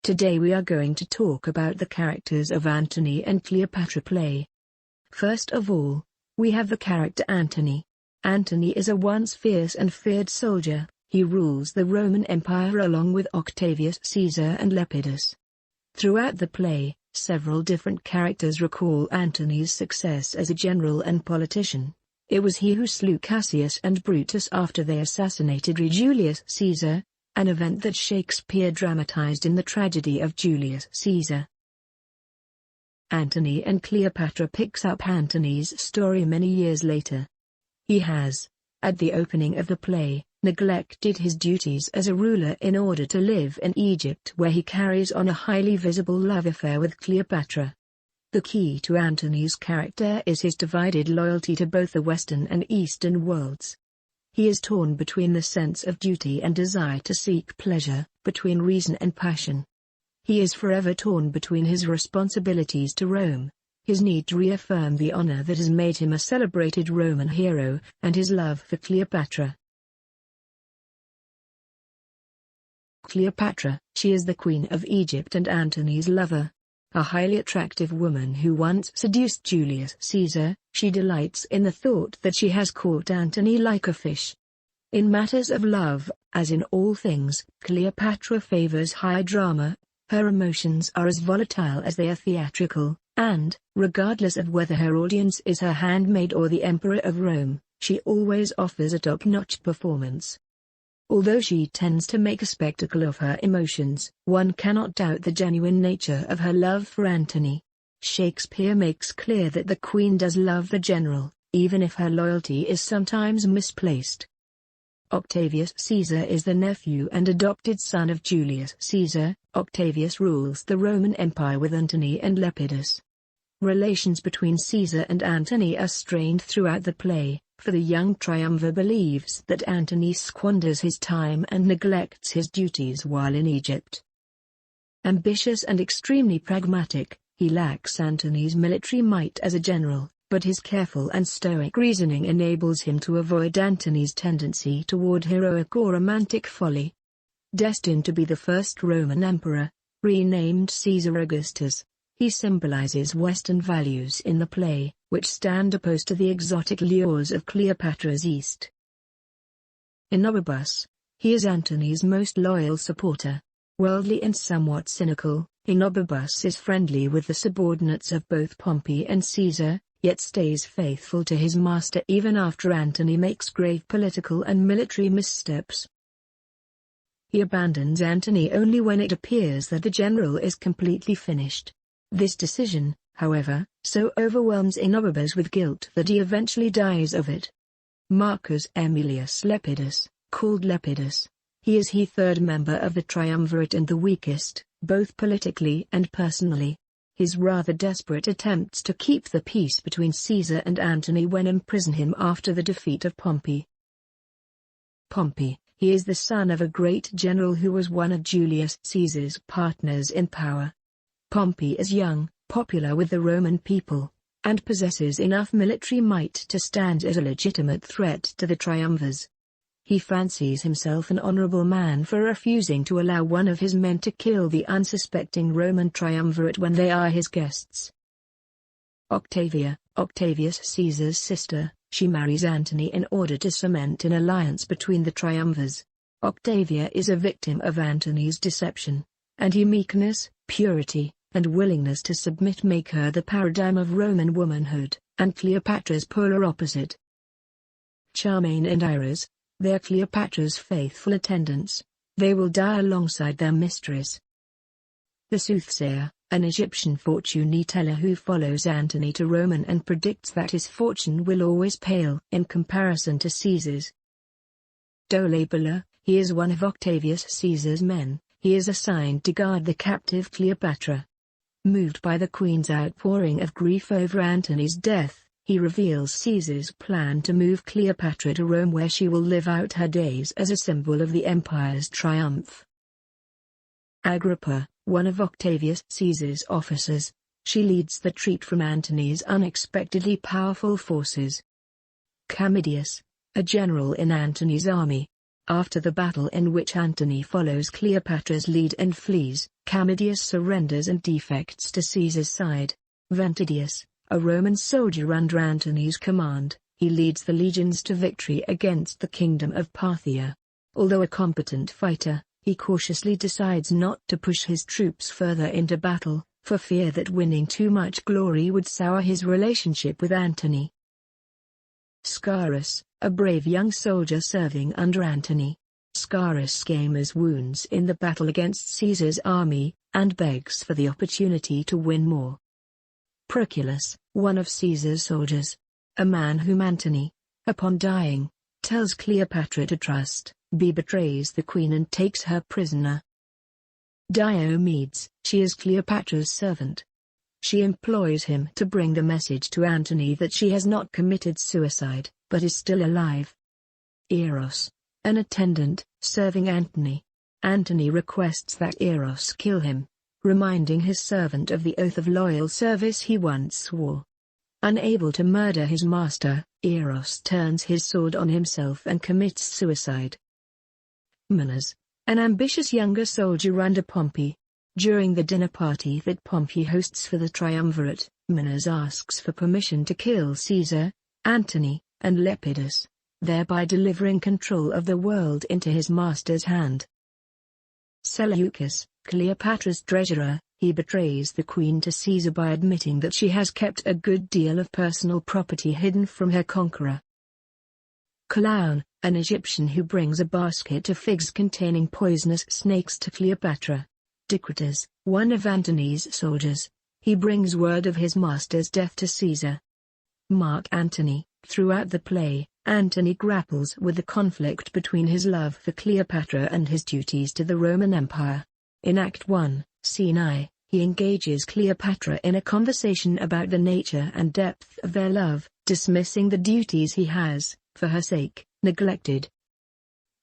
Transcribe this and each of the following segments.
Today we are going to talk about the characters of Antony and Cleopatra play. First of all, we have the character Antony. Antony is a once fierce and feared soldier. He rules the Roman Empire along with Octavius Caesar and Lepidus. Throughout the play, several different characters recall Antony's success as a general and politician. It was he who slew Cassius and Brutus after they assassinated Julius Caesar, an event that Shakespeare dramatized in the tragedy of Julius Caesar. Antony and Cleopatra picks up Antony's story many years later. He has, at the opening of the play, neglected his duties as a ruler in order to live in Egypt, where he carries on a highly visible love affair with Cleopatra. The key to Antony's character is his divided loyalty to both the Western and Eastern worlds. He is torn between the sense of duty and desire to seek pleasure, between reason and passion. He is forever torn between his responsibilities to Rome, his need to reaffirm the honor that has made him a celebrated Roman hero, and his love for Cleopatra. Cleopatra, she is the Queen of Egypt and Antony's lover. A highly attractive woman who once seduced Julius Caesar, she delights in the thought that she has caught Antony like a fish. In matters of love, as in all things, Cleopatra favors high drama. Her emotions are as volatile as they are theatrical, and, regardless of whether her audience is her handmaid or the Emperor of Rome, she always offers a top-notch performance. Although she tends to make a spectacle of her emotions, one cannot doubt the genuine nature of her love for Antony. Shakespeare makes clear that the queen does love the general, even if her loyalty is sometimes misplaced. Octavius Caesar is the nephew and adopted son of Julius Caesar. Octavius rules the Roman Empire with Antony and Lepidus. Relations between Caesar and Antony are strained throughout the play, for the young triumvir believes that Antony squanders his time and neglects his duties while in Egypt. Ambitious and extremely pragmatic, he lacks Antony's military might as a general, but his careful and stoic reasoning enables him to avoid Antony's tendency toward heroic or romantic folly. Destined to be the first Roman emperor, renamed Caesar Augustus, he symbolizes Western values in the play, which stand opposed to the exotic lures of Cleopatra's East. 𝒏𝒏𝒚, he is Antony's most loyal supporter. Worldly and somewhat cynical, 𝒏𝒏𝒚 is friendly with the subordinates of both Pompey and Caesar, yet stays faithful to his master even after Antony makes grave political and military missteps. He abandons Antony only when it appears that the general is completely finished. This decision, however, so overwhelms 𝒏𝒏𝒚 with guilt that he eventually dies of it. Marcus Aemilius Lepidus, called Lepidus, he is the third member of the triumvirate and the weakest, both politically and personally. His rather desperate attempts to keep the peace between Caesar and Antony when imprison him after the defeat of Pompey. Pompey, he is the son of a great general who was one of Julius Caesar's partners in power. Pompey is young, popular with the Roman people, and possesses enough military might to stand as a legitimate threat to the triumvirs. He fancies himself an honorable man for refusing to allow one of his men to kill the unsuspecting Roman triumvirate when they are his guests. Octavia, Octavius Caesar's sister, she marries Antony in order to cement an alliance between the triumvirs. Octavia is a victim of Antony's deception, and his meekness, purity, and willingness to submit make her the paradigm of Roman womanhood, and Cleopatra's polar opposite. Charmaine and Iris, they are Cleopatra's faithful attendants. They will die alongside their mistress. The soothsayer, an Egyptian fortune teller who follows Antony to Rome and predicts that his fortune will always pale in comparison to Caesar's. Dolibola, he is one of Octavius Caesar's men. He is assigned to guard the captive Cleopatra. Moved by the queen's outpouring of grief over Antony's death, he reveals Caesar's plan to move Cleopatra to Rome, where she will live out her days as a symbol of the empire's triumph. Agrippa, one of Octavius Caesar's officers, she leads the retreat from Antony's unexpectedly powerful forces. Camidius, a general in Antony's army. After the battle in which Antony follows Cleopatra's lead and flees, Commodus surrenders and defects to Caesar's side. Ventidius, a Roman soldier under Antony's command, he leads the legions to victory against the kingdom of Parthia. Although a competent fighter, he cautiously decides not to push his troops further into battle, for fear that winning too much glory would sour his relationship with Antony. Scaurus, a brave young soldier serving under Antony. Scaurus succumbs wounds in the battle against Caesar's army, and begs for the opportunity to win more. Proculus, one of Caesar's soldiers. A man whom Antony, upon dying, tells Cleopatra to trust, betrays the queen and takes her prisoner. Diomedes, she is Cleopatra's servant. She employs him to bring the message to Antony that she has not committed suicide, but is still alive. Eros, an attendant, serving Antony. Antony requests that Eros kill him, reminding his servant of the oath of loyal service he once swore. Unable to murder his master, Eros turns his sword on himself and commits suicide. Menes, an ambitious younger soldier under Pompey. During the dinner party that Pompey hosts for the triumvirate, Menes asks for permission to kill Caesar, Antony, and Lepidus, thereby delivering control of the world into his master's hand. Seleucus, Cleopatra's treasurer, he betrays the queen to Caesar by admitting that she has kept a good deal of personal property hidden from her conqueror. Clown, an Egyptian who brings a basket of figs containing poisonous snakes to Cleopatra. Dicrates, one of Antony's soldiers, he brings word of his master's death to Caesar. Mark Antony, throughout the play, Antony grapples with the conflict between his love for Cleopatra and his duties to the Roman Empire. In Act 1, Scene I, he engages Cleopatra in a conversation about the nature and depth of their love, dismissing the duties he has, for her sake, neglected.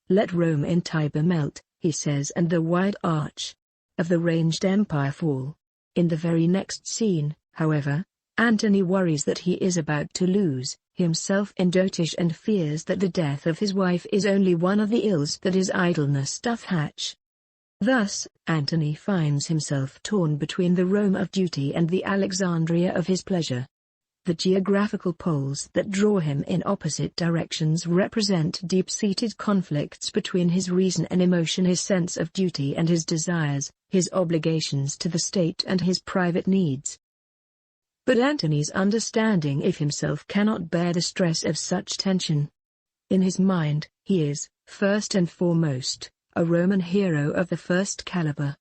"Let Rome in Tiber melt," he says, "and the wide arch of the ranged empire fall." In the very next scene, however, Antony worries that he is about to lose himself in dotage and fears that the death of his wife is only one of the ills that his idleness doth hatch. Thus, Antony finds himself torn between the Rome of duty and the Alexandria of his pleasure. The geographical poles that draw him in opposite directions represent deep-seated conflicts between his reason and emotion, his sense of duty and his desires, his obligations to the state and his private needs. But Antony's understanding of himself cannot bear the stress of such tension. In his mind, he is, first and foremost, a Roman hero of the first caliber.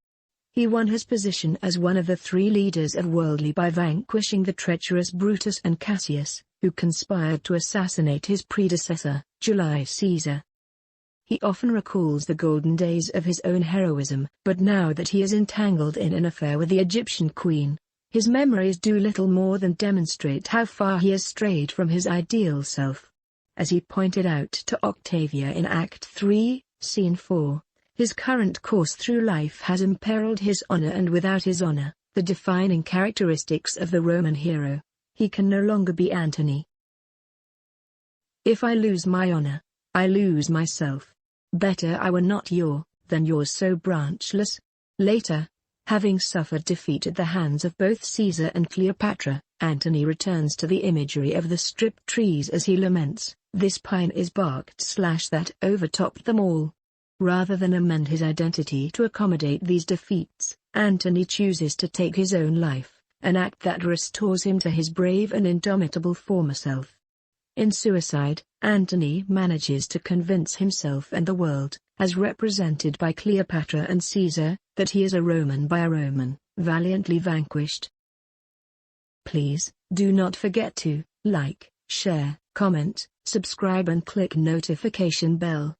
He won his position as one of the three leaders of worldly by vanquishing the treacherous Brutus and Cassius, who conspired to assassinate his predecessor, Julius Caesar. He often recalls the golden days of his own heroism, but now that he is entangled in an affair with the Egyptian queen, his memories do little more than demonstrate how far he has strayed from his ideal self. As he pointed out to Octavia in Act 3, Scene 4, his current course through life has imperiled his honor, and without his honor, the defining characteristics of the Roman hero, he can no longer be Antony. "If I lose my honor, I lose myself. Better I were not than yours so branchless." Later, having suffered defeat at the hands of both Caesar and Cleopatra, Antony returns to the imagery of the stripped trees as he laments, "This pine is barked/that overtopped them all." Rather than amend his identity to accommodate these defeats, Antony chooses to take his own life, an act that restores him to his brave and indomitable former self. In suicide, Antony manages to convince himself and the world, as represented by Cleopatra and Caesar, that he is a Roman by a Roman, valiantly vanquished. Please, do not forget to like, share, comment, subscribe and click notification bell.